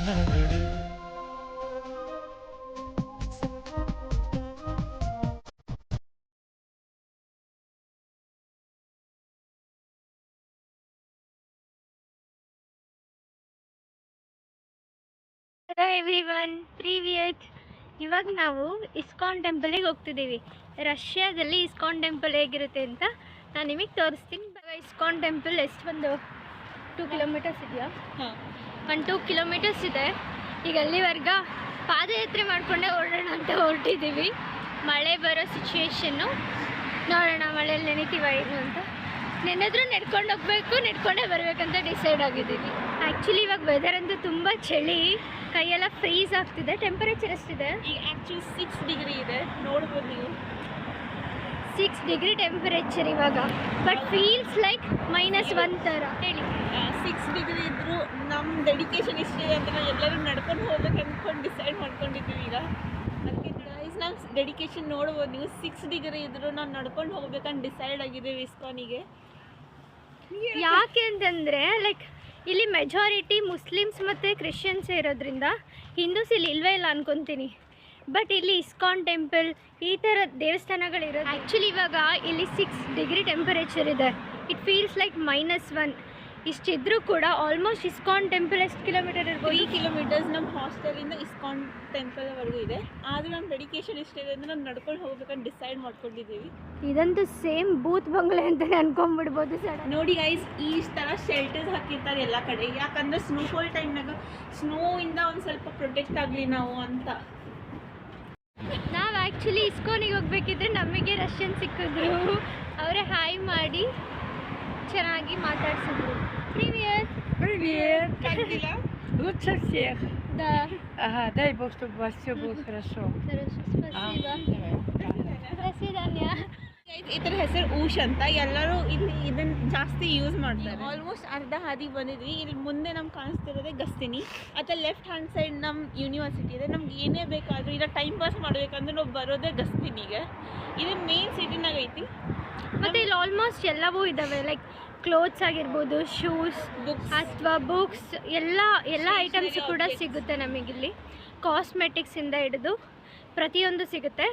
Hello everyone, ಪ್ರೀವಿಯತ್. ಇವಾಗ ನಾವು ISKCON ಟೆಂಪಲಿಗೆ ಹೋಗ್ತಿದ್ದೀವಿ. ರಷ್ಯಾದಲ್ಲಿ ಇಸ್ಕಾನ್ ಟೆಂಪಲ್ ಹೇಗಿರುತ್ತೆ ಅಂತ ನಾನು ನಿಮಗೆ ತೋರಿಸ್ತೀನಿ. ಇಸ್ಕಾನ್ ಟೆಂಪಲ್ ಎಷ್ಟು ಒಂದು 2 ಕಿಲೋಮೀಟರ್ಸ್ ಇದೆಯಾ? 2 ಕಿಲೋಮೀಟರ್ಸ್ ಇದೆ. ಈಗ ಅಲ್ಲಿವರೆಗೆ ಪಾದಯಾತ್ರೆ ಮಾಡಿಕೊಂಡೇ ಹೊರಡೋಣ ಅಂತ ಹೊರಟಿದ್ದೀವಿ. ಮಳೆ ಬರೋ ಸಿಚುವೇಶನ್ನು ನೋಡೋಣ, ಮಳೆಯಲ್ಲಿ ನೆನಿತೀವ ಏನು ಅಂತ. ನೆನೆದ್ರೂ ನಡ್ಕೊಂಡು ಹೋಗ್ಬೇಕು, ನಡ್ಕೊಂಡೇ ಬರಬೇಕಂತ ಡಿಸೈಡ್ ಆಗಿದ್ದೀವಿ. ಆ್ಯಕ್ಚುಲಿ ಇವಾಗ ವೆದರ್ ಅಂತೂ ತುಂಬ ಚಳಿ, ಕೈಯೆಲ್ಲ ಫ್ರೀಸ್ ಆಗ್ತಿದೆ. ಟೆಂಪರೇಚರ್ ಎಷ್ಟಿದೆ? ಈಗ ಆ್ಯಕ್ಚುಲಿ 6 ಡಿಗ್ರಿ ಇದೆ, ನೋಡ್ಬೋದು ನೀವು. 6 ಡಿಗ್ರಿ ಟೆಂಪರೇಚರ್ ಇವಾಗ, ಬಟ್ ಫೀಲ್ಸ್ ಲೈಕ್ -1 ಥರ. ಹೇಳಿ, 6 ಡಿಗ್ರಿ ಇದ್ದರೂ ನಮ್ಮ ಡೆಡಿಕೇಶನ್ ಇಷ್ಟಿದೆ ಅಂತ ನಾವು ಎಲ್ಲರೂ ನಡ್ಕೊಂಡು ಹೋಗ್ಬೇಕು ಅಂದ್ಕೊಂಡು ಡಿಸೈಡ್ ಮಾಡ್ಕೊಂಡಿದ್ದೀವಿ. ಈಗ ಅದಕ್ಕೆ ನಾವು ಡೆಡಿಕೇಶನ್ ನೋಡ್ಬೋದು ನೀವು. 6 ಡಿಗ್ರಿ ಇದ್ದರೂ ನಾವು ನಡ್ಕೊಂಡು ಹೋಗ್ಬೇಕಂತ ಡಿಸೈಡ್ ಆಗಿದ್ದೀವಿ ಇಸ್ಕಾನಿಗೆ. ಯಾಕೆ ಅಂತಂದರೆ ಲೈಕ್ ಇಲ್ಲಿ ಮೆಜಾರಿಟಿ ಮುಸ್ಲಿಮ್ಸ್ ಮತ್ತು ಕ್ರಿಶ್ಚಿಯನ್ಸ್ ಇರೋದ್ರಿಂದ ಹಿಂದೂಸ್ ಇಲ್ಲಿ ಇಲ್ವೇ ಇಲ್ಲ ಅನ್ಕೊತೀನಿ. ಬಟ್ ಇಲ್ಲಿ ಇಸ್ಕಾನ್ ಟೆಂಪಲ್ ಈ ಥರ ದೇವಸ್ಥಾನಗಳಿರೋದು. ಆ್ಯಕ್ಚುಲಿ ಇವಾಗ ಇಲ್ಲಿ 6 ಡಿಗ್ರಿ ಟೆಂಪರೇಚರ್ ಇದೆ. It feels like -1. ಇಷ್ಟಿದ್ರೂ ಕೂಡ ಆಲ್ಮೋಸ್ಟ್ ಇಸ್ಕಾನ್ ಟೆಂಪಲ್ ಎಷ್ಟು ಕಿಲೋಮೀಟರ್ ಇರ್ಬೋದು? 3 ಕಿಲೋಮೀಟರ್ಸ್ ನಮ್ಮ ಹಾಸ್ಟೆಲಿಂದ ಇಸ್ಕಾನ್ ಟೆಂಪಲ್ವರೆಗೂ ಇದೆ. ಆದರೂ ನಮ್ಮ ಡೆಡಿಕೇಶನ್ ಇಷ್ಟಿದೆ ಅಂದರೆ ನಾವು ನಡ್ಕೊಂಡು ಹೋಗ್ಬೇಕಂತ ಡಿಸೈಡ್ ಮಾಡ್ಕೊಂಡಿದ್ದೀವಿ. ಇದಂತೂ ಸೇಮ್ ಬೂತ್ ಬಂಗ್ಲೆ ಅಂತಲೇ ಅನ್ಕೊಂಡ್ಬಿಡ್ಬೋದು ಸರ್. ನೋಡಿ ಗೈಸ್, ಈ ಥರ ಶೆಲ್ಟರ್ಸ್ ಹಾಕಿರ್ತಾರೆ ಎಲ್ಲ ಕಡೆ. ಯಾಕಂದರೆ ಸ್ನೋಫಾಲ್ ಟೈಮ್ನಾಗ ಸ್ನೋಯಿಂದ ಒಂದು ಸ್ವಲ್ಪ ಪ್ರೊಟೆಕ್ಟ್ ಆಗಲಿ ನಾವು ಅಂತ. ನಾವು ಆ್ಯಕ್ಚುಲಿ ಇಸ್ಕಾನಿಗೆ ಹೋಗ್ಬೇಕಿದ್ರೆ ನಮಗೆ ರಷ್ಯನ್ ಸಿಕ್ಕಿದ್ರು. ಅವರೇ ಹಾಯ್ ಮಾಡಿ ಚೆನ್ನಾಗಿ ಮಾತಾಡ್ಸಿದ್ರು. Привет. Привет. Как дела? Лучше всех. Да. Ага, дай Бог, чтобы у вас все было хорошо. Хорошо, спасибо. До свидания. ಈ ಥರ ಹೆಸರು ಊಷ್ ಅಂತ. ಎಲ್ಲರೂ ಇಲ್ಲಿ ಇದನ್ನು ಜಾಸ್ತಿ ಯೂಸ್ ಮಾಡ್ತಾರೆ. ಆಲ್ಮೋಸ್ಟ್ ಅರ್ಧ ಹಾದಿಗೆ ಬಂದಿದ್ವಿ. ಇಲ್ಲಿ ಮುಂದೆ ನಮ್ಗೆ ಕಾಣಿಸ್ತಿರೋದೇ ಗಸ್ತಿನಿ. ಅಥವಾ ಲೆಫ್ಟ್ ಹ್ಯಾಂಡ್ ಸೈಡ್ ನಮ್ಮ ಯೂನಿವರ್ಸಿಟಿ ಇದೆ. ನಮ್ಗೆ ಏನೇ ಬೇಕಾದರೂ ಇಲ್ಲ ಟೈಮ್ ಪಾಸ್ ಮಾಡಬೇಕಂದ್ರೆ ನಾವು ಬರೋದೇ ಗಸ್ತಿನಿಗೆ. ಇದು ಮೇನ್ ಸಿಟಿನಾಗ ಐತಿ. ಮತ್ತು ಇಲ್ಲಿ ಆಲ್ಮೋಸ್ಟ್ ಎಲ್ಲವೂ ಇದ್ದಾವೆ. ಲೈಕ್ ಕ್ಲೋತ್ಸ್ ಆಗಿರ್ಬೋದು, ಶೂಸ್, ಬುಕ್ಸ್ ಅಥವಾ ಬುಕ್ಸ್, ಎಲ್ಲ ಐಟಮ್ಸ್ ಕೂಡ ಸಿಗುತ್ತೆ ನಮಗಿಲ್ಲಿ. ಕಾಸ್ಮೆಟಿಕ್ಸಿಂದ ಹಿಡಿದು ಪ್ರತಿಯೊಂದು ಸಿಗುತ್ತೆ.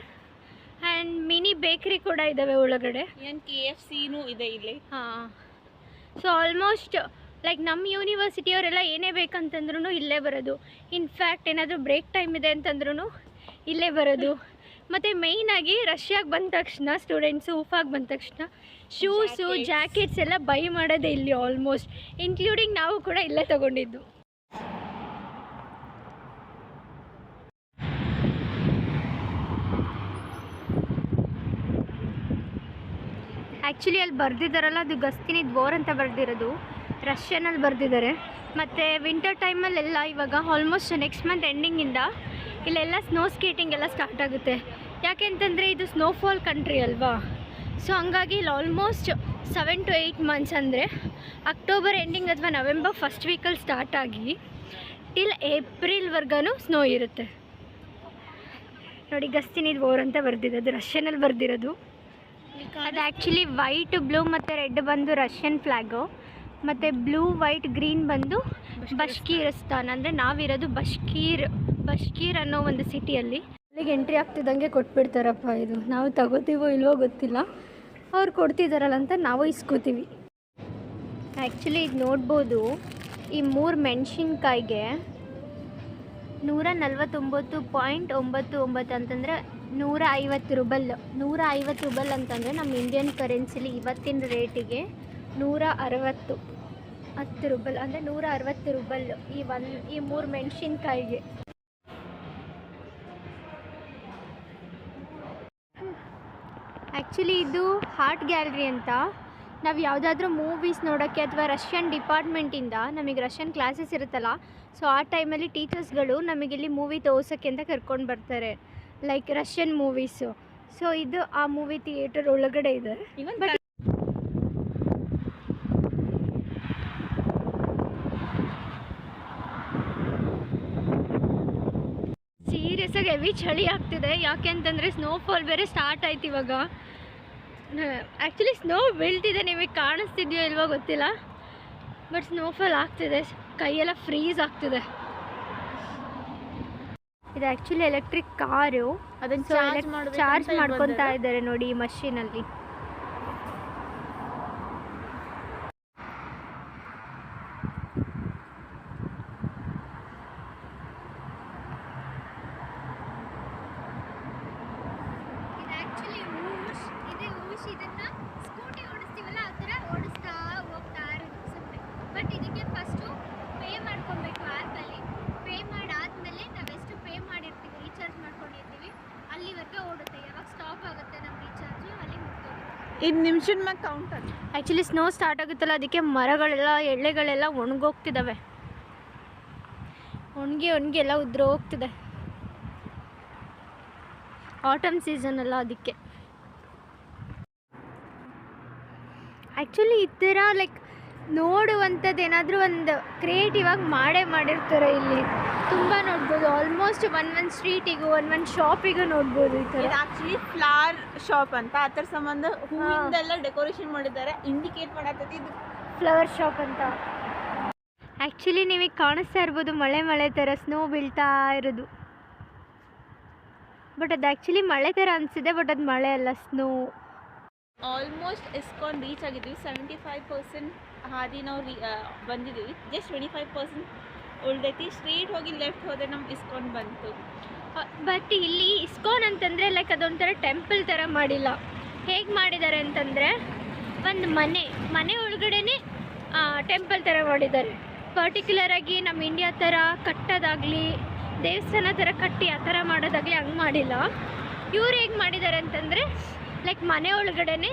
ಆ್ಯಂಡ್ ಮಿನಿ ಬೇಕ್ರಿ ಕೂಡ ಇದ್ದಾವೆ ಒಳಗಡೆ. ಏನು KFCನೂ ಇದೆ ಇಲ್ಲಿ. ಹಾಂ, ಸೊ ಆಲ್ಮೋಸ್ಟ್ ಲೈಕ್ ನಮ್ಮ ಯೂನಿವರ್ಸಿಟಿಯವರೆಲ್ಲ ಏನೇ ಬೇಕಂತಂದ್ರೂ ಇಲ್ಲೇ ಬರೋದು. ಇನ್ಫ್ಯಾಕ್ಟ್ ಏನಾದರೂ ಬ್ರೇಕ್ ಟೈಮ್ ಇದೆ ಅಂತಂದ್ರೂ ಇಲ್ಲೇ ಬರೋದು. ಮತ್ತು ಮೇಯ್ನಾಗಿ ರಷ್ಯಾಗೆ ಬಂದ ತಕ್ಷಣ ಸ್ಟೂಡೆಂಟ್ಸು ಉಫಾಗೆ ಬಂದ ತಕ್ಷಣ ಶೂಸು, ಜಾಕೆಟ್ಸ್ ಎಲ್ಲ ಬೈ ಮಾಡೋದೇ ಇಲ್ಲಿ ಆಲ್ಮೋಸ್ಟ್, ಇನ್ಕ್ಲೂಡಿಂಗ್ ನಾವು ಕೂಡ ಇಲ್ಲೇ ತೊಗೊಂಡಿದ್ದು. ಆ್ಯಕ್ಚುಲಿ ಅಲ್ಲಿ ಬರೆದಿದ್ದಾರಲ್ಲ, ಅದು ಗಸ್ತಿನಿ ದ್ವೋರ್ ಅಂತ ಬರೆದಿರೋದು, ರಷ್ಯನಲ್ಲಿ ಬರೆದಿದ್ದಾರೆ. ಮತ್ತು ವಿಂಟರ್ ಟೈಮಲ್ಲೆಲ್ಲ ಇವಾಗ ಆಲ್ಮೋಸ್ಟ್ ನೆಕ್ಸ್ಟ್ ಮಂತ್ ಎಂಡಿಂಗಿಂದ ಇಲ್ಲೆಲ್ಲ ಸ್ನೋ ಸ್ಕೇಟಿಂಗ್ ಎಲ್ಲ ಸ್ಟಾರ್ಟ್ ಆಗುತ್ತೆ. ಯಾಕೆಂತಂದರೆ ಇದು ಸ್ನೋಫಾಲ್ ಕಂಟ್ರಿ ಅಲ್ವಾ. ಸೊ ಹಂಗಾಗಿ ಇಲ್ಲಿ ಆಲ್ಮೋಸ್ಟ್ 7 to 8 ಮಂತ್ಸ್, ಅಂದರೆ ಅಕ್ಟೋಬರ್ ಎಂಡಿಂಗ್ ಅಥವಾ ನವೆಂಬರ್ ಫಸ್ಟ್ ವೀಕಲ್ಲಿ ಸ್ಟಾರ್ಟ್ ಆಗಿ ಟಿಲ್ ಏಪ್ರಿಲ್ವರೆಗೂ ಸ್ನೋ ಇರುತ್ತೆ. ನೋಡಿ, ಗಸ್ತಿನಿ ದ್ವೋರ್ ಅಂತ ಬರೆದಿದೆ, ಅದು ರಷ್ಯನಲ್ಲಿ ಬರೆದಿರೋದು. ಅದು ಆ್ಯಕ್ಚುಲಿ ವೈಟ್, ಬ್ಲೂ ಮತ್ತು ರೆಡ್ ಬಂದು ರಷ್ಯನ್ ಫ್ಲ್ಯಾಗು, ಮತ್ತು ಬ್ಲೂ, ವೈಟ್, ಗ್ರೀನ್ ಬಂದು ಬಷ್ಕೀರಸ್ತಾನ್, ಅಂದರೆ ನಾವಿರೋದು ಬಷ್ಕೀರ್ ಅನ್ನೋ ಒಂದು ಸಿಟಿಯಲ್ಲಿ. ಅಲ್ಲಿಗೆ ಎಂಟ್ರಿ ಆಗ್ತಿದ್ದಂಗೆ ಕೊಟ್ಬಿಡ್ತಾರಪ್ಪ. ಇದು ನಾವು ತಗೋತೀವೋ ಇಲ್ವೋ ಗೊತ್ತಿಲ್ಲ, ಅವ್ರು ಕೊಡ್ತಿದ್ದಾರಲ್ಲ ಅಂತ ನಾವು ಇಸ್ಕೋತೀವಿ. ಆ್ಯಕ್ಚುಲಿ ಇದು ನೋಡ್ಬೋದು, ಈ 3 ಮೆಣಸಿನ್ಕಾಯಿಗೆ 149.99 ಅಂತಂದರೆ 150 ರೂಬಲ್. 150 ರೂಬಲ್ ಅಂತಂದರೆ ನಮ್ಮ ಇಂಡಿಯನ್ ಕರೆನ್ಸಿಲಿ ಇವತ್ತಿನ ರೇಟಿಗೆ 160 ರೂಬಲ್, ಅಂದರೆ 160 ರೂಬಲ್ ಈ 3 ಮೆಣಸಿನ್ಕಾಯಿಗೆ. ಆ್ಯಕ್ಚುಲಿ ಇದು ಆರ್ಟ್ ಗ್ಯಾಲರಿ ಅಂತ. ನಾವು ಯಾವುದಾದ್ರೂ ಮೂವೀಸ್ ನೋಡೋಕ್ಕೆ ಅಥವಾ ರಷ್ಯನ್ ಡಿಪಾರ್ಟ್ಮೆಂಟಿಂದ ನಮಗೆ ರಷ್ಯನ್ ಕ್ಲಾಸಸ್ ಇರುತ್ತಲ್ಲ, ಸೊ ಆ ಟೈಮಲ್ಲಿ ಟೀಚರ್ಸ್ಗಳು ನಮಗಿಲ್ಲಿ ಮೂವಿ ತೋರ್ಸೋಕ್ಕೆ ಅಂತ ಕರ್ಕೊಂಡು ಬರ್ತಾರೆ, ಲೈಕ್ ರಷ್ಯನ್ ಮೂವೀಸು. ಸೊ ಇದು ಆ ಮೂವಿ ಥಿಯೇಟರ್ ಒಳಗಡೆ ಇದೆ. ಬಟ್ ಸೀರಿಯಸ್ಸಾಗಿ ಹೆವಿ ಚಳಿ ಆಗ್ತಿದೆ. ಯಾಕೆ ಅಂತಂದರೆ ಸ್ನೋಫಾಲ್ ಬೇರೆ ಸ್ಟಾರ್ಟ್ ಆಯ್ತು ಇವಾಗ. ಆ್ಯಕ್ಚುಲಿ ಸ್ನೋ ಬೀಳ್ತಿದೆ, ನಿಮಗೆ ಕಾಣಿಸ್ತಿದೆಯೋ ಇಲ್ವೋ ಗೊತ್ತಿಲ್ಲ, ಬಟ್ ಸ್ನೋಫಾಲ್ ಆಗ್ತಿದೆ, ಕೈಯೆಲ್ಲ ಫ್ರೀಸ್ ಆಗ್ತಿದೆ. ಇದು ಆ್ಯಕ್ಚುಲಿ ಎಲೆಕ್ಟ್ರಿಕ್ ಕಾರು. ಅದನ್ನು ಚಾರ್ಜ್ ಮಾಡ್ಕೊತಾ ಇದ್ದಾರೆ ನೋಡಿ ಈ ಮಷೀನಲ್ಲಿ. ಇದನ್ನು ಸ್ಕೂಟಿ ಓಡಿಸ್ತೀವಲ್ಲ ಆ ಥರ ಓಡಿಸ್ತಾ ಹೋಗ್ತಾ ಇರೋದು ಸುಮ್ಮನೆ. ಬಟ್ ಇದಕ್ಕೆ ಫಸ್ಟು ಪೇ ಮಾಡ್ಕೊಬೇಕು ಆ್ಯಪಲ್ಲಿ. ಪೇ ಮಾಡಾದ್ಮೇಲೆ ನಾವೆಷ್ಟು ಪೇ ಮಾಡಿರ್ತೀವಿ, ರೀಚಾರ್ಜ್ ಮಾಡ್ಕೊಂಡಿರ್ತೀವಿ, ಅಲ್ಲಿವರೆಗೆ ಓಡುತ್ತೆ. ಯಾವಾಗ ಸ್ಟಾಪ್ ಆಗುತ್ತೆ ನಮ್ಮ ರೀಚಾರ್ಜು ಅಲ್ಲಿ ಮುಗ್ದೋಗುತ್ತೆ. ಇದು ನಿಮಿಷದ ಮ್ಯಾಗ ಕೌಂಟ್ ಅದು. ಆ್ಯಕ್ಚುಲಿ ಸ್ನೋ ಸ್ಟಾರ್ಟ್ ಆಗುತ್ತಲ್ಲ, ಅದಕ್ಕೆ ಮರಗಳೆಲ್ಲ ಎಳ್ಳೆಗಳೆಲ್ಲ ಒಣಗೋಗ್ತಿದ್ದಾವೆ. ಒಣಗಿ ಎಲ್ಲ ಉದ್ರೋಗ್ತಿದೆ. ಆಟಮ್ ಸೀಸನ್ ಅಲ್ಲ ಅದಕ್ಕೆ. ಆ್ಯಕ್ಚುಲಿ ಈ ಥರ ಲೈಕ್ ನೋಡುವಂಥದ್ದು ಏನಾದರೂ ಒಂದು ಕ್ರಿಯೇಟಿವ್ ಆಗಿ ಮಾಡಿರ್ತಾರೆ. ಇಲ್ಲಿ ತುಂಬ ನೋಡ್ಬೋದು. ಆಲ್ಮೋಸ್ಟ್ ಒಂದೊಂದು ಸ್ಟ್ರೀಟಿಗೂ ಒಂದೊಂದು ಶಾಪಿಗೂ ನೋಡ್ಬೋದು ಈ ಥರ. ಇದು ಆ್ಯಕ್ಚುಲಿ ಫ್ಲವರ್ ಶಾಪ್ ಅಂತ. ಆ ಥರ ಸಂಬಂಧ ಹೂವಿಂದೆಲ್ಲ ಡೆಕೋರೇಷನ್ ಮಾಡಿದ್ದಾರೆ. ಇಂಡಿಕೇಟ್ ಮಾಡತ್ತೈತಿ ಇದು ಫ್ಲವರ್ ಶಾಪ್ ಅಂತ. ಆ್ಯಕ್ಚುಲಿ ನಿಮಗೆ ಕಾಣಿಸ್ತಾ ಇರ್ಬೋದು ಮಳೆ ಥರ ಸ್ನೋ ಬೀಳ್ತಾ ಇರೋದು. ಬಟ್ ಅದು ಆ್ಯಕ್ಚುಲಿ ಮಳೆ ಥರ ಅನಿಸಿದೆ, ಬಟ್ ಅದು ಮಳೆ ಅಲ್ಲ, ಸ್ನೋ. ಆಲ್ಮೋಸ್ಟ್ ಇಸ್ಕಾನ್ ರೀಚ್ ಆಗಿದ್ದೀವಿ. 75% ಹಾದಿ ನಾವು ಬಂದಿದ್ದೀವಿ. ಜಸ್ಟ್ 25% ಉಳ್ದೈತಿ. ಸ್ಟ್ರೇಟ್ ಹೋಗಿ ಲೆಫ್ಟ್ ಹೋದರೆ ನಮ್ಮ ಇಸ್ಕಾನ್ ಬಂತು. ಬಟ್ ಇಲ್ಲಿ ಇಸ್ಕಾನ್ ಅಂತಂದರೆ ಲೈಕ್ ಅದೊಂಥರ ಟೆಂಪಲ್ ಥರ ಮಾಡಿಲ್ಲ. ಹೇಗೆ ಮಾಡಿದ್ದಾರೆ ಅಂತಂದರೆ ಒಂದು ಮನೆ ಒಳಗಡೆನೇ ಟೆಂಪಲ್ ಥರ ಮಾಡಿದ್ದಾರೆ. ಪರ್ಟಿಕ್ಯುಲರಾಗಿ ನಮ್ಮ ಇಂಡಿಯಾ ಥರ ಕಟ್ಟೋದಾಗಲಿ, ದೇವಸ್ಥಾನ ಥರ ಕಟ್ಟಿ ಆ ಥರ ಮಾಡೋದಾಗಲಿ ಹಂಗೆ ಮಾಡಿಲ್ಲ. ಇವ್ರು ಹೇಗೆ ಮಾಡಿದ್ದಾರೆ ಅಂತಂದರೆ ಲೈಕ್ ಮನೆ ಒಳಗಡೆನೆ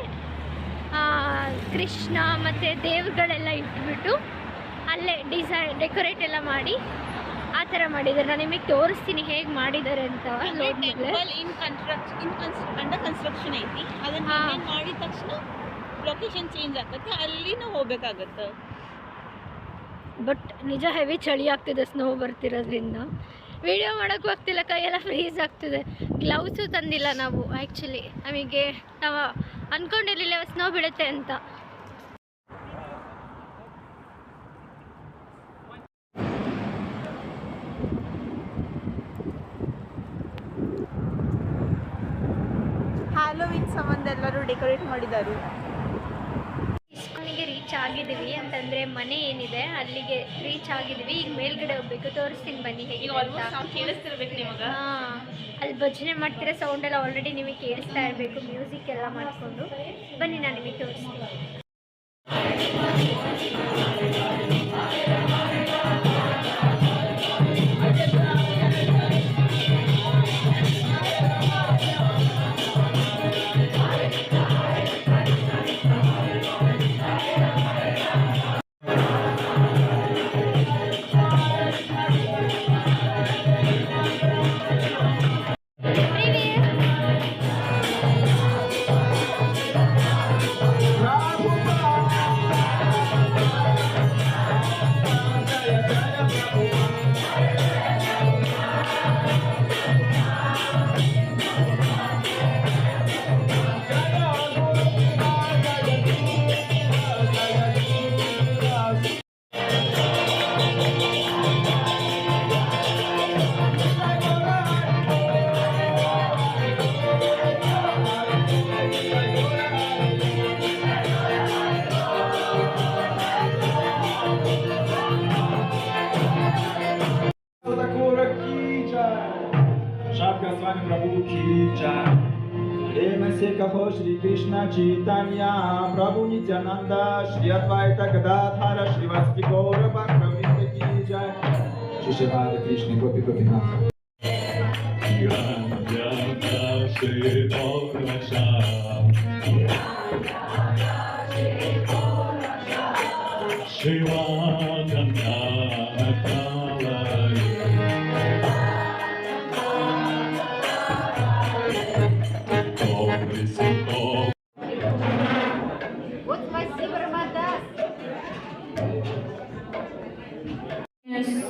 ಕೃಷ್ಣ ಮತ್ತು ದೇವ್ರುಗಳೆಲ್ಲ ಇಟ್ಬಿಟ್ಟು ಅಲ್ಲೇ ಡೆಕೋರೇಟ್ ಎಲ್ಲ ಮಾಡಿ ಆ ಥರ ಮಾಡಿದ್ದಾರೆ. ನಾನು ನಿಮಗೆ ತೋರಿಸ್ತೀನಿ ಹೇಗೆ ಮಾಡಿದ್ದಾರೆ ಅಂತ. ಅಂಡರ್ ಕನ್ಸ್ಟ್ರಕ್ಷನ್ ಐತಿ. ಅದನ್ನು ಮಾಡಿದ ತಕ್ಷಣ ಲೊಕೇಶನ್ ಚೇಂಜ್ ಆಗುತ್ತೆ, ಅಲ್ಲಿನೂ ಹೋಗ್ಬೇಕಾಗತ್ತೆ. ಬಟ್ ನಿಜ ಹೆವಿ ಚಳಿ ಆಗ್ತಿದೆ ಸ್ನೋ ಬರ್ತಿರೋದ್ರಿಂದ. ವಿಡಿಯೋ ಮಾಡೋಕ್ಕೂ ಆಗ್ತಿಲ್ಲ, ಕೈಯೆಲ್ಲ ಫ್ರೀಸ್ ಆಗ್ತಿದೆ. ಗ್ಲೌಸು ತಂದಿಲ್ಲ ನಾವು. ಆ್ಯಕ್ಚುಲಿ ನಮಗೆ ನಾವು ಅಂದ್ಕೊಂಡಿರಲಿಲ್ಲ ಸ್ನೋ ಬೀಳುತ್ತೆ ಅಂತ. ಹ್ಯಾಲೋವಿನ್ ಸಂಬಂಧ ಎಲ್ಲರೂ ಡೆಕೋರೇಟ್ ಮಾಡಿದ್ದಾರೆ. ಇಸ್ಕಾನಿಗೆ ರೀಚ್ ಆಗಿದ್ದೀವಿ ಅಂತಂದರೆ ಮನೆ ಏನಿದೆ ಅಲ್ಲಿಗೆ ರೀಚ್ ಆಗಿದ್ದೀವಿ. ಈಗ ಮೇಲ್ಗಡೆ ಹೋಗ್ಬೇಕು, ತೋರಿಸ್ತೀನಿ ಬನ್ನಿ ಹೇಗೆ. ಕೇಳಿಸ್ತಿರ್ಬೇಕು ನಿಮಗೆ. ಹಾಂ, ಅಲ್ಲಿ ಭಜನೆ ಮಾಡ್ತಿರೋ ಸೌಂಡೆಲ್ಲ ಆಲ್ರೆಡಿ ನಿಮಗೆ ಕೇಳಿಸ್ತಾ ಇರಬೇಕು, ಮ್ಯೂಸಿಕ್ ಎಲ್ಲ ಮಾಡಿಕೊಂಡು. ಬನ್ನಿ ನಾನು ನಿಮಗೆ ತೋರಿಸ್ತೀನಿ. कहो श्री कृष्ण चैतन्य प्रभु नित्यानंद श्री अद्वैत गदाधर श्रीवासदि गौर भक्तवृंद की जय। श्री श्री राधा कृष्ण गोपी गोपीनाथ।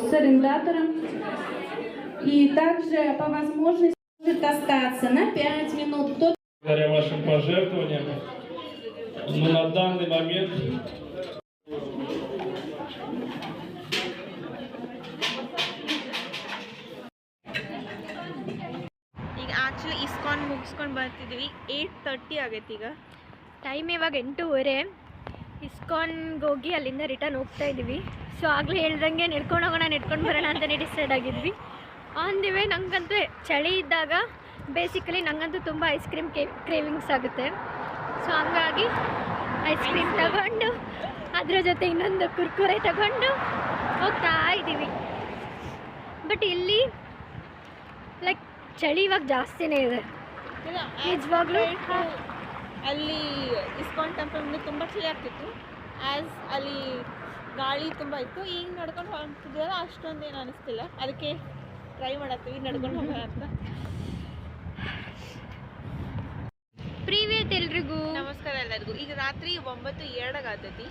с арендатором, и также по возможности может остаться на 5 минут. Благодаря вашим пожертвованиям, но на данный момент ಆ್ಯಕ್ಚುಲಿ ಇಸ್ಕಾನ್ ಮುಗಿಸ್ಕೊಂಡು ಬರ್ತಿದ್ವಿ. 8:30 ಆಗೈತೆ ಈಗ. ಟೈಮ್ ಇವಾಗ 8:30. ಇಸ್ಕಾನ್ಗೆ ಹೋಗಿ ಅಲ್ಲಿಂದ ರಿಟರ್ನ್ ಹೋಗ್ತಾ ಇದ್ವಿ. ಸೊ ಆಗಲೇ ಹೇಳ್ದಂಗೆ ನಡ್ಕೊಂಡು ಹೋಗೋಣ, ನಡ್ಕೊಂಡು ಬರೋಣ ಅಂತಲೇ ಡಿಸೈಡ್ ಆಗಿದ್ವಿ. ಆನ್ ದಿ ವೇ ನನಗಂತೂ ಚಳಿ ಇದ್ದಾಗ ಬೇಸಿಕಲಿ ನನಗಂತೂ ತುಂಬ ಐಸ್ ಕ್ರೀಮ್ ಕ್ರೇವಿಂಗ್ಸ್ ಆಗುತ್ತೆ. ಸೊ ಹಂಗಾಗಿ ಐಸ್ ಕ್ರೀಮ್ ತಗೊಂಡು ಅದರ ಜೊತೆ ಇನ್ನೊಂದು ಕುರ್ಕುರೆ ತಗೊಂಡು ಹೋಗ್ತಾ ಇದ್ದೀವಿ. ಬಟ್ ಇಲ್ಲಿ ಲೈಕ್ ಚಳಿ ಇವಾಗ ಜಾಸ್ತಿನೇ ಇದೆ ನಿಜವಾಗ್ಲೂ. ಅಲ್ಲಿ ಇಸ್ಕಾನ್ ಟೆಂಪಲ್ ಮುಂದೆ ತುಂಬ ಚಳಿ ಆಗ್ತಿತ್ತು. ಆ್ಯಸ್ ಅಲ್ಲಿ ಗಾಳಿ ತುಂಬ ಇತ್ತು. ಈಗ ನಡ್ಕೊಂಡು ಹೋಗ್ತಿದ್ವಲ್ಲ ಅಷ್ಟೊಂದೇನು ಅನಿಸ್ತಿಲ್ಲ. ಅದಕ್ಕೆ ಟ್ರೈ ಮಾಡತ್ತೀವಿ ನಡ್ಕೊಂಡು ಹೋಗೋಣ ಅಂತ. ಪ್ರೀವಿಯತ್ ಎಲ್ರಿಗೂ ನಮಸ್ಕಾರ ಎಲ್ಲರಿಗೂ. ಈಗ ರಾತ್ರಿ 9:02 ಆಗ್ತೈತಿ.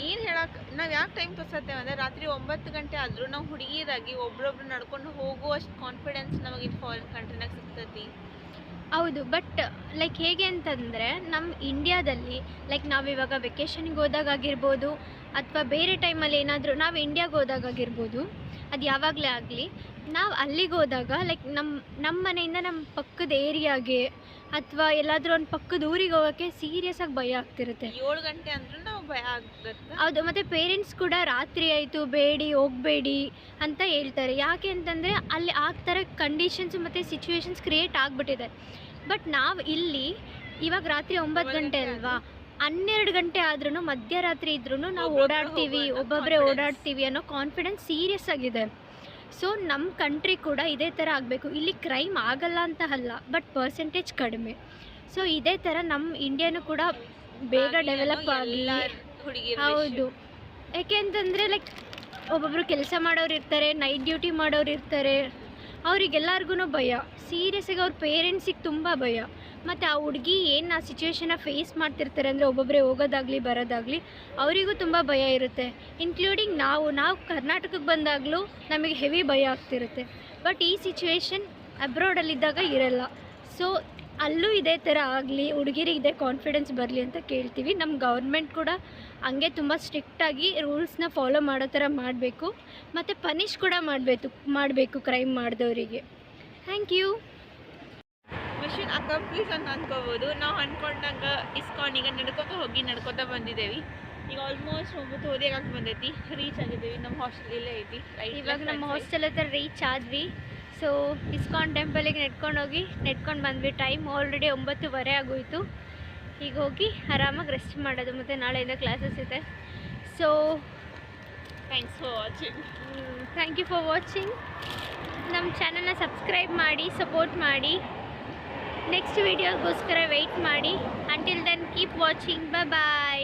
ಏನು ಹೇಳಕ್ಕೆ ನಾವು ಯಾಕೆ ಟೈಮ್ ತೋರಿಸ್ತೇವೆ ಅಂದರೆ ರಾತ್ರಿ 9 ಗಂಟೆ ಆದರೂ ನಾವು ಹುಡುಗಿಯರಾಗಿ ಒಬ್ರೊಬ್ರು ನಡ್ಕೊಂಡು ಹೋಗುವಷ್ಟು ಕಾನ್ಫಿಡೆನ್ಸ್ ನಮಗೆ ಫಾರಿನ್ ಕಂಟ್ರಿನಾಗ ಸಿಗ್ತೈತಿ. ಹೌದು. ಬಟ್ ಲೈಕ್ ಹೇಗೆ ಅಂತಂದರೆ ನಮ್ಮ ಇಂಡಿಯಾದಲ್ಲಿ ಲೈಕ್ ನಾವಿವಾಗ ವೆಕೇಷನ್ಗೆ ಹೋದಾಗಿರ್ಬೋದು ಅಥವಾ ಬೇರೆ ಟೈಮಲ್ಲಿ ಏನಾದರೂ ನಾವು ಇಂಡಿಯಾಗೆ ಹೋದಾಗಿರ್ಬೋದು, ಅದು ಯಾವಾಗಲೇ ಆಗಲಿ, ನಾವು ಅಲ್ಲಿಗೆ ಹೋದಾಗ ಲೈಕ್ ನಮ್ಮ ಮನೆಯಿಂದ ನಮ್ಮ ಪಕ್ಕದ ಏರಿಯಾಗೆ ಅಥವಾ ಎಲ್ಲಾದರೂ ಒಂದು ಪಕ್ಕದ ಊರಿಗೆ ಹೋಗೋಕ್ಕೆ ಸೀರಿಯಸ್ ಆಗಿ ಭಯ ಆಗ್ತಿರುತ್ತೆ. 7 ಗಂಟೆ ಅಂದ್ರೂ ನಾವು ಭಯ ಆಗುತ್ತೆ. ಹೌದು. ಮತ್ತು ಪೇರೆಂಟ್ಸ್ ಕೂಡ ರಾತ್ರಿ ಆಯಿತು ಬೇಡಿ ಹೋಗಬೇಡಿ ಅಂತ ಹೇಳ್ತಾರೆ. ಯಾಕೆ ಅಂತಂದರೆ ಅಲ್ಲಿ ಆ ಥರ ಕಂಡೀಷನ್ಸ್ ಮತ್ತು ಸಿಚುವೇಶನ್ಸ್ ಕ್ರಿಯೇಟ್ ಆಗಿಬಿಟ್ಟಿದೆ. ಬಟ್ ನಾವು ಇಲ್ಲಿ ಇವಾಗ ರಾತ್ರಿ 9 ಗಂಟೆ ಅಲ್ವಾ, 12 ಗಂಟೆ ಆದ್ರೂ ಮಧ್ಯರಾತ್ರಿ ಇದ್ರೂ ನಾವು ಓಡಾಡ್ತೀವಿ, ಒಬ್ಬೊಬ್ಬರೇ ಓಡಾಡ್ತೀವಿ ಅನ್ನೋ ಕಾನ್ಫಿಡೆನ್ಸ್ ಸೀರಿಯಸ್ ಆಗಿದೆ. ಸೊ ನಮ್ಮ ಕಂಟ್ರಿ ಕೂಡ ಇದೇ ಥರ ಆಗಬೇಕು. ಇಲ್ಲಿ ಕ್ರೈಮ್ ಆಗಲ್ಲ ಅಂತ ಅಲ್ಲ, ಬಟ್ ಪರ್ಸೆಂಟೇಜ್ ಕಡಿಮೆ. ಸೊ ಇದೇ ಥರ ನಮ್ಮ ಇಂಡಿಯಾನು ಕೂಡ ಬೇಗ ಡೆವಲಪ್ ಆಗಲಿ. ಹೌದು. ಯಾಕೆ ಅಂತಂದರೆ ಲೈಕ್ ಒಬ್ಬೊಬ್ಬರು ಕೆಲಸ ಮಾಡೋರು ಇರ್ತಾರೆ, ನೈಟ್ ಡ್ಯೂಟಿ ಮಾಡೋರು ಇರ್ತಾರೆ, ಅವರಿಗೆಲ್ಲರಿಗೂ ಭಯ. ಸೀರಿಯಸ್ಸಾಗಿ ಅವ್ರ ಪೇರೆಂಟ್ಸಿಗೆ ತುಂಬ ಭಯ. ಮತ್ತು ಆ ಹುಡುಗಿ ಏನು ಆ ಸಿಚುವೇಶನ್ನ ಫೇಸ್ ಮಾಡ್ತಿರ್ತಾರೆ ಅಂದರೆ ಒಬ್ಬೊಬ್ಬರೇ ಹೋಗೋದಾಗಲಿ ಬರೋದಾಗಲಿ ಅವರಿಗೂ ತುಂಬ ಭಯ ಇರುತ್ತೆ. ಇನ್ಕ್ಲೂಡಿಂಗ್ ನಾವು ಕರ್ನಾಟಕಕ್ಕೆ ಬಂದಾಗಲೂ ನಮಗೆ ಹೆವಿ ಭಯ ಆಗ್ತಿರುತ್ತೆ. ಬಟ್ ಈ ಸಿಚುವೇಶನ್ ಅಬ್ರಾಡಲ್ಲಿದ್ದಾಗ ಇರಲ್ಲ. ಸೊ ಅಲ್ಲೂ ಇದೇ ಥರ ಆಗಲಿ, ಹುಡುಗಿರಿಗೆ ಇದೇ ಕಾನ್ಫಿಡೆನ್ಸ್ ಬರಲಿ ಅಂತ ಕೇಳ್ತೀವಿ. ನಮ್ಮ ಗೌರ್ಮೆಂಟ್ ಕೂಡ ಹಂಗೆ ತುಂಬ ಸ್ಟ್ರಿಕ್ಟಾಗಿ ರೂಲ್ಸ್ನ ಫಾಲೋ ಮಾಡೋ ಥರ ಮಾಡಬೇಕು ಮತ್ತು ಪನಿಷ್ ಕೂಡ ಮಾಡಬೇಕು ಕ್ರೈಮ್ ಮಾಡಿದವರಿಗೆ. Thank you. ಮಿಷನ್ ಅಕಂಪ್ಲೀಸ್ ಅಂತ ಅಂದ್ಕೋಬೋದು. ನಾವು ಅಂದ್ಕೊಂಡಾಗ ಇಸ್ಕಾನಿಗೆ ನಡ್ಕೊತಾ ಬಂದಿದ್ದೇವೆ. ಈಗ ಆಲ್ಮೋಸ್ಟ್ 9:10 ಆಗಿ ಬಂದೈತಿ. ರೀಚ್ ಆಗಿದ್ದೀವಿ. ನಮ್ಮ ಹಾಸ್ಟೆಲ್ ಇಲ್ಲೇ ಐತಿ. ಇವಾಗ ನಮ್ಮ ಹಾಸ್ಟೆಲ್ ಹತ್ರ ರೀಚ್ ಆದ್ವಿ. ಸೊ ಇಸ್ಕಾನ್ ಟೆಂಪಲಿಗೆ ನೆಡ್ಕೊಂಡು ಬಂದ್ವಿ. ಟೈಮ್ ಆಲ್ರೆಡಿ 9:15 ಆಗೋಯಿತು. ಈಗ ಹೋಗಿ ಆರಾಮಾಗಿ ರೆಸ್ಟ್ ಮಾಡೋದು. ಮತ್ತು ನಾಳೆಯಿಂದ ಕ್ಲಾಸಸ್ ಇದೆ. So thanks for watching. Thank you for watching. ನಮ್ಮ ಚಾನಲ್ನ ಸಬ್ಸ್ಕ್ರೈಬ್ ಮಾಡಿ, ಸಪೋರ್ಟ್ ಮಾಡಿ. ನೆಕ್ಸ್ಟ್ ವೀಡಿಯೋಗೋಸ್ಕರ ವೆಯ್ಟ್ ಮಾಡಿ. Until then keep watching. ಬಾಯ್.